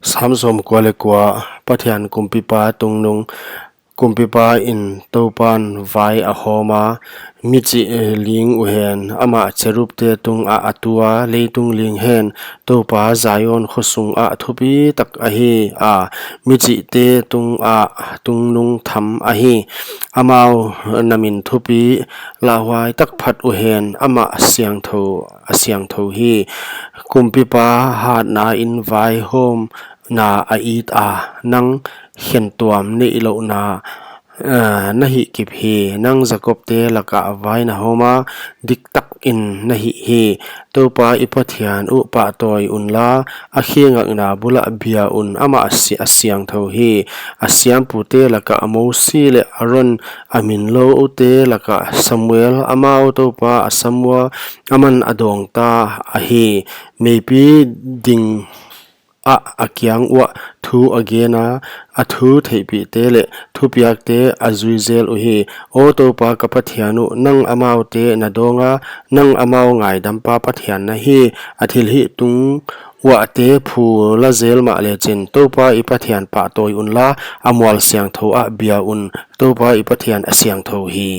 Samsom kwale kwa pathian kumpipa tungnung kumpipa in topan vai a homa michi ling uhen ama cherupte tung a atua leitung ling hen topa zayon khosung a thupi tak a hi a michi te tung a tungnung tham a hi amao namin thupi lawai tak phat uhen ama siang tho hi kumpipa hat na in vai hom na a it a nang hian tuam nei lo na nahi kip hi nang zakop te laka vai na homa dik tak in nahi hi topa ipathian u pa toy unla a khenga na bula bia un ama asyang tho hi asyam pute laka amo si le aron amin lo ute laka Samuel amao topa asamwa aman adong ta a hi maybe ding akyang wa thu agena athu theipi te le thupiak te azuizel uhi o topa kapathianu nang amau te nadonga nang amau ngai dampa pathian na hi athil hi tung wa te phu la zel ma le chen topa ipathian pa toy unla amwal siang tho a bia un topa ipathian asyang tho hi